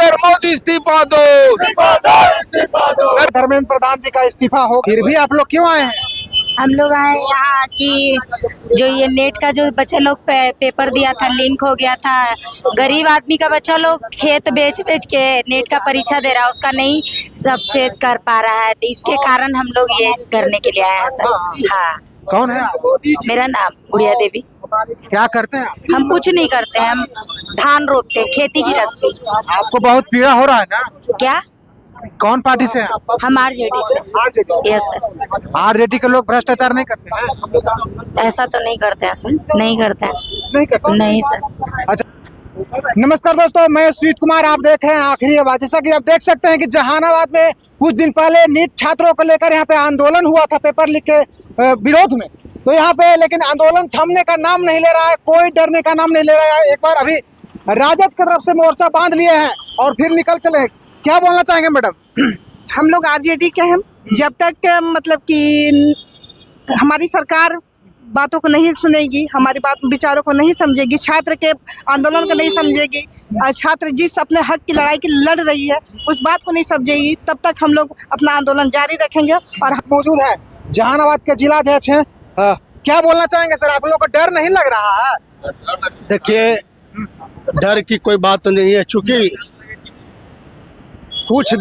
नरेंद्र मोदी इस्तीफा दो। धर्मेंद्र प्रधान जी का इस्तीफा हो, फिर भी आप लोग क्यों आए हैं? हम लोग आए यहाँ कि जो ये नेट का जो बच्चा लोग पेपर दिया था, लिंक हो गया था। गरीब आदमी का बच्चा लोग खेत बेच बेच के नेट का परीक्षा दे रहा है, उसका नहीं सब चेक कर पा रहा है, तो इसके कारण हम लोग ये करने के लिए आए हैं सर। हाँ। कौन है आप? मेरा नाम गुड़िया देवी। क्या करते हैं आप? हम कुछ नहीं करते हैं, हम धान रोपते हैं, खेती गृहस्थी। आपको बहुत पीड़ा हो रहा है ना? क्या? कौन पार्टी से हैं आप? हम आरजेडी से। आरजेडी। Yes sir. आरजेडी के लोग भ्रष्टाचार नहीं करते हैं? ऐसा तो नहीं करते हैं सर, नहीं करते हैं। नहीं करते? नहीं सर। अच्छा, नमस्कार दोस्तों, मैं सुजीत कुमार, आप देख रहे हैं आखिरी आवाज। जैसा कि आप देख सकते हैं कि जहानाबाद में कुछ दिन पहले नीट छात्रों को लेकर यहाँ पे आंदोलन हुआ था पेपर लीक के विरोध में। तो यहाँ पे लेकिन आंदोलन थमने का नाम नहीं ले रहा है, कोई डरने का नाम नहीं ले रहा है। एक बार अभी राजद की तरफ से मोर्चा बांध लिए हैं और फिर निकल चले। क्या बोलना चाहेंगे मैडम? हम लोग आरजेडी के हैं। जब तक मतलब कि हमारी सरकार बातों को नहीं सुनेगी, हमारी बात विचारों को नहीं समझेगी, छात्र के आंदोलन को नहीं समझेगी, छात्र जिस अपने हक की लड़ाई की लड़ रही है उस बात को नहीं समझेगी, तब तक हम लोग अपना आंदोलन जारी रखेंगे। और मौजूद है जहानाबाद के जिलाध्यक्ष हैं, क्या बोलना चाहेंगे सर? आप लोगों को डर नहीं लग रहा है? देखिए, डर की कोई बात नहीं है, चूंकि कुछ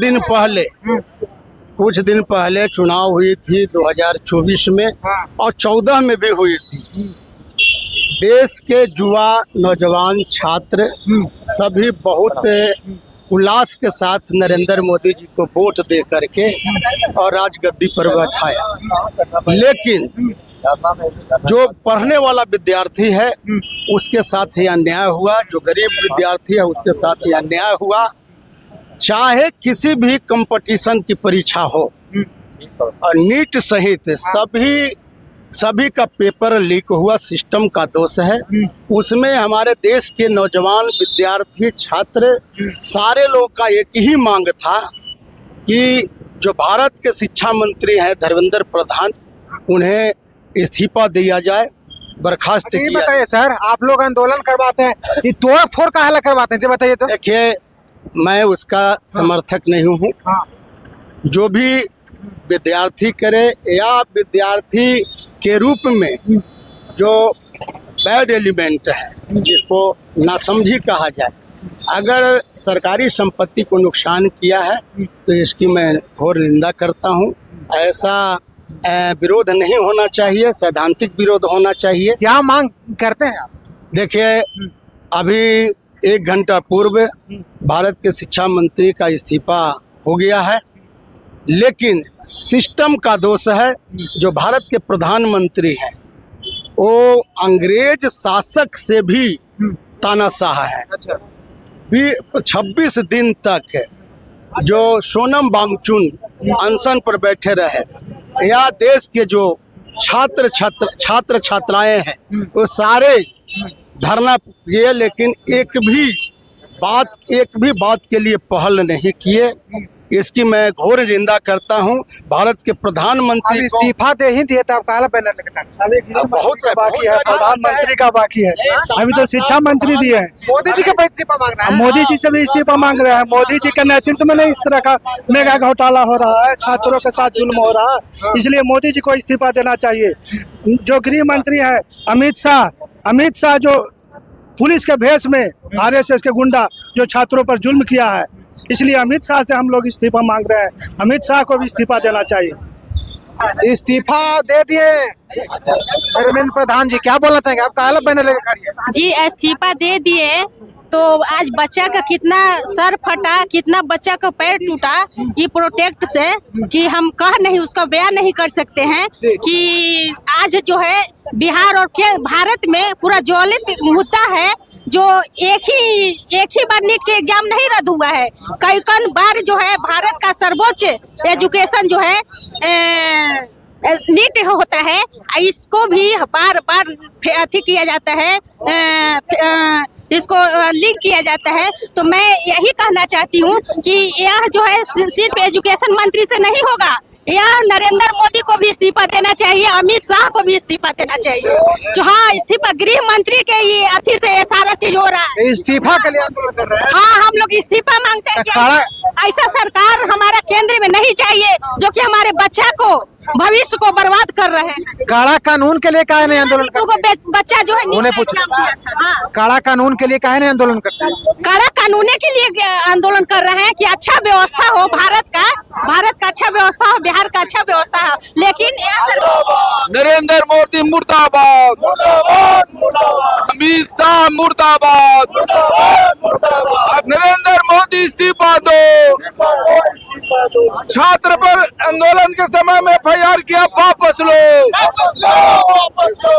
दिन पहले चुनाव हुई थी 2024 में और 14 में भी हुई थी। देश के युवा नौजवान छात्र सभी बहुत उल्लास के साथ नरेंद्र मोदी जी को वोट दे करके और राजगद्दी पर बैठाया। लेकिन जो पढ़ने वाला विद्यार्थी है उसके साथ ही अन्याय हुआ, जो गरीब विद्यार्थी है उसके साथ ही अन्याय हुआ। चाहे किसी भी कंपटीशन की परीक्षा हो, और नीट सहित सभी का पेपर लीक हुआ, सिस्टम का दोष है। उसमें हमारे देश के नौजवान विद्यार्थी छात्र सारे लोग का एक ही मांग था कि जो भारत के शिक्षा मंत्री हैं धर्मेंद्र प्रधान, उन्हें इस्तीफा दिया जाए, बर्खास्त किया जाए। सर, आप लोग आंदोलन करवाते हैं, ये तोड़ फोड़ काहे करवाते हैं, बताइए तो। देखिए, मैं उसका समर्थक नहीं हूँ। जो भी विद्यार्थी करे या विद्यार्थी के रूप में जो बैड एलिमेंट है, जिसको नासमझी कहा जाए, अगर सरकारी संपत्ति को नुकसान किया है तो इसकी मैं घोर निंदा करता हूँ। ऐसा विरोध नहीं होना चाहिए, सैद्धांतिक विरोध होना चाहिए। क्या मांग करते हैं आप? देखिए, अभी 1 घंटा पूर्व भारत के शिक्षा मंत्री का इस्तीफा हो गया है, लेकिन सिस्टम का दोष है। जो भारत के प्रधानमंत्री हैं वो अंग्रेज शासक से भी तानाशाह है। 26 दिन तक जो सोनम वांगचुन अनशन पर बैठे रहे, या देश के जो छात्र छात्राएं हैं वो सारे धरना किए, लेकिन एक भी बात के लिए पहल नहीं किए। इसकी मैं घोर निंदा करता हूं। भारत के प्रधानमंत्री को इस्तीफा दे ही दिए, तो आप काला बैनर लेकर बहुत बाकी है, प्रधानमंत्री का बाकी है, अभी तो शिक्षा मंत्री दिए हैं। मोदी जी का इस्तीफा मांग रहे हैं, मोदी जी से भी इस्तीफा मांग रहे हैं। मोदी जी के नेतृत्व में नहीं इस तरह का मेगा घोटाला हो रहा है, छात्रों के साथ जुल्म हो रहा है, इसलिए मोदी जी को इस्तीफा देना चाहिए। जो गृह मंत्री है अमित शाह जो पुलिस के भेष में आरएसएस के गुंडा जो छात्रों पर जुल्म किया है, इसलिए अमित शाह से हम लोग इस्तीफा मांग रहे हैं। अमित शाह को भी इस्तीफा देना चाहिए। इस्तीफा दे दिए धर्मेंद्र प्रधान जी, क्या बोलना चाहेंगे? आप काला बैनर लेकर खड़ी है जी। इस्तीफा दे दिए तो आज बच्चा का कितना सर फटा, कितना बच्चा का पैर टूटा, ये प्रोटेक्ट से कि हम उसका बयान नहीं कर सकते हैं कि आज जो है बिहार और भारत में पूरा ज्वलित मुद्दा है। जो एक ही बार नीट के एग्जाम नहीं रद्द हुआ है, कई बार जो है भारत का सर्वोच्च एजुकेशन जो है नीट होता है, इसको भी बार बार अथी किया जाता है, इसको लिंक किया जाता है। तो मैं यही कहना चाहती हूँ कि यह जो है सिर्फ एजुकेशन मंत्री से नहीं होगा, या नरेंद्र मोदी को भी इस्तीफा देना चाहिए, अमित शाह को भी इस्तीफा देना चाहिए। जो हाँ इस्तीफा गृह मंत्री के ये अथी से ये सारा चीज हो रहा है। इस्तीफा के लिए आंदोलन कर रहे हैं। हाँ हम लोग इस्तीफा मांगते हैं कि ऐसा सरकार हमारा केंद्र में नहीं चाहिए जो कि हमारे बच्चा को भविष्य को बर्बाद कर रहे हैं। काला कानून के लिए काहे नहीं आंदोलन करते? बच्चा जो है उन्हें पूछो। हाँ काला कानून के लिए काहे नहीं आंदोलन करते? काला कानूनी के लिए आंदोलन कर रहे हैं कि अच्छा व्यवस्था हो भारत का अच्छा व्यवस्था हो, बिहार का अच्छा व्यवस्था हो। लेकिन यह सरकार नरेंद्र मोदी मुर्दाबाद, अमित शाह मुर्दाबाद, नरेंद्र मोदी इस्तीफा दो। छात्र पर आंदोलन के समय में FIR किया, वापस लो।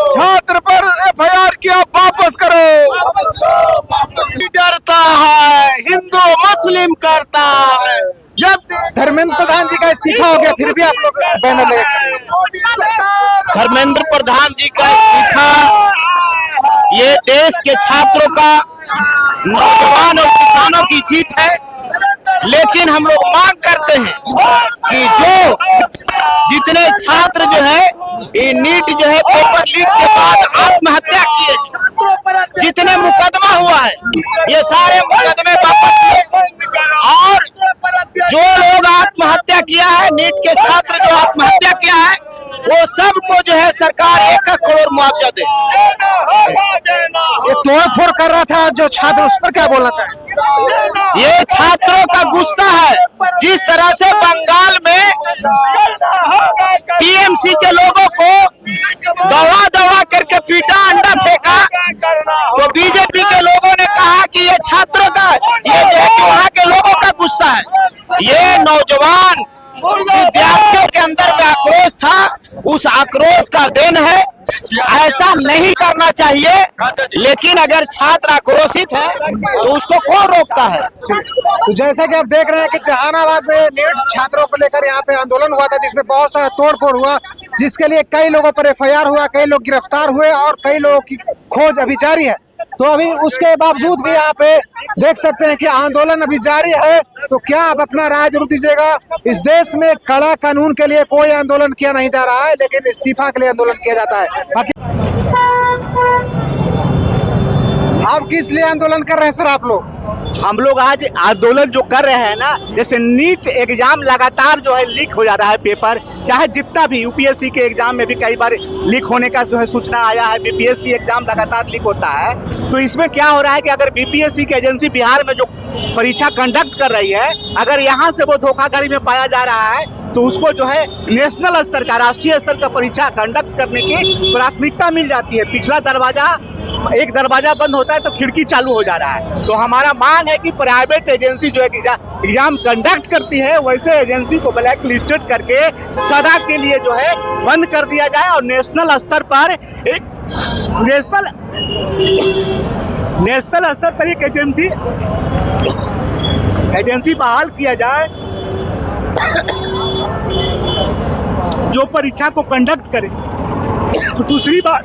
छात्र पर FIR किया, वापस करो। डरता है, हिंदू मुस्लिम करता है। जब धर्मेंद्र प्रधान जी का इस्तीफा हो गया फिर भी आप लोग बैनर ले। धर्मेंद्र प्रधान जी का इस्तीफा ये देश के छात्रों का, नौजवान और किसानों की जीत है। लेकिन हम लोग मांग करते हैं कि जो जितने छात्र जो है ये नीट जो है पेपर लीक के बाद आत्महत्या किए, जितने मुकदमा हुआ है ये सारे मुकदमे वापस लिए, और जो लोग आत्महत्या किया है, नीट के छात्र जो आत्महत्या किया है, वो सबको जो है सरकार 1 करोड़ मुआवजा दे। ये तोड़फोड़ कर रहा था जो छात्र, उस पर क्या बोलना चाहिए? ये छात्रों का गुस्सा है। जिस तरह से बंगाल में TMC के लोगों को दवा करके पीटा, अंडा फेंका, तो बीजेपी के लोगों ने कहा कि ये छात्रों का, ये जो है कि वहाँ के लोगों का गुस्सा है। ये नौजवान विद्यार्थियों के अंदर में आक्रोश था, उस आक्रोश का देन है। ऐसा नहीं करना चाहिए, लेकिन अगर छात्र आक्रोशित है तो उसको कौन रोकता है? तो जैसा कि आप देख रहे हैं कि जहानाबाद में नीट छात्रों को लेकर यहाँ पे आंदोलन हुआ था, जिसमें बहुत सारा तोड़फोड़ हुआ, जिसके लिए कई लोगों पर FIR हुआ, कई लोग गिरफ्तार हुए और कई लोगों की खोज अभी जारी है। तो अभी उसके बावजूद भी यहाँ पे देख सकते हैं कि आंदोलन अभी जारी है। तो क्या आप अपना राय जरूर दीजिएगा। इस देश में कड़ा कानून के लिए कोई आंदोलन किया नहीं जा रहा है, लेकिन इस्तीफा के लिए आंदोलन किया जाता है। बाकी आप किस लिए आंदोलन कर रहे हैं सर? आप लोग हम लोग आज आंदोलन जो कर रहे हैं ना, जैसे नीट एग्जाम लगातार जो है लीक हो जा रहा है पेपर, चाहे जितना भी UPSC के एग्जाम में भी कई बार लीक होने का जो है सूचना आया है, BPSC एग्जाम लगातार लीक होता है। तो इसमें क्या हो रहा है कि अगर BPSC की एजेंसी बिहार में जो परीक्षा कंडक्ट कर रही है, अगर यहाँ से वो धोखाधड़ी में पाया जा रहा है तो उसको जो है नेशनल स्तर का, राष्ट्रीय स्तर का परीक्षा कंडक्ट करने की प्राथमिकता मिल जाती है। पिछला दरवाजा, एक दरवाजा बंद होता है तो खिड़की चालू हो जा रहा है। तो हमारा मांग है कि प्राइवेट एजेंसी जो है एग्जाम कंडक्ट करती है, वैसे एजेंसी को ब्लैक लिस्टेड करके सदा के लिए जो है बंद कर दिया जाए और नेशनल स्तर पर एक नेशनल स्तर पर एक एजेंसी बहाल किया जाए जो परीक्षा को कंडक्ट करे। दूसरी बात,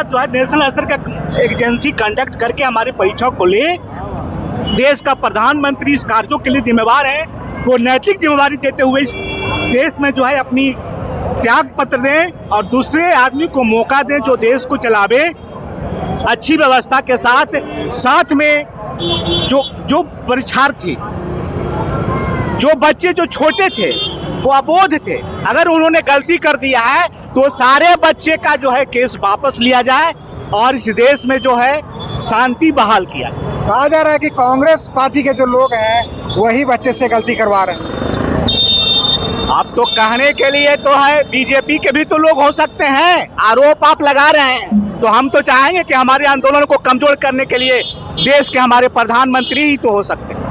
जो है नेशनल स्तर का एजेंसी कंडक्ट करके हमारे परीक्षाओं को ले, देश का प्रधानमंत्री इस कार्यों के लिए जिम्मेवार है। वो नैतिक जिम्मेवारी देते हुए इस देश में जो है अपनी त्याग पत्र दें और दूसरे आदमी को मौका दें जो देश को चलावे अच्छी व्यवस्था के साथ में। जो परीक्षार्थी, जो बच्चे जो छोटे थे वो अबोध थे, अगर उन्होंने गलती कर दिया है तो सारे बच्चे का जो है केस वापस लिया जाए और इस देश में जो है शांति बहाल किया। कहा जा रहा है कि कांग्रेस पार्टी के जो लोग हैं वही बच्चे से गलती करवा रहे हैं। अब तो कहने के लिए तो है, बीजेपी के भी तो लोग हो सकते हैं, आरोप आप लगा रहे हैं। तो हम तो चाहेंगे कि हमारे आंदोलन को कमजोर करने के लिए देश के हमारे प्रधानमंत्री ही तो हो सकते हैं।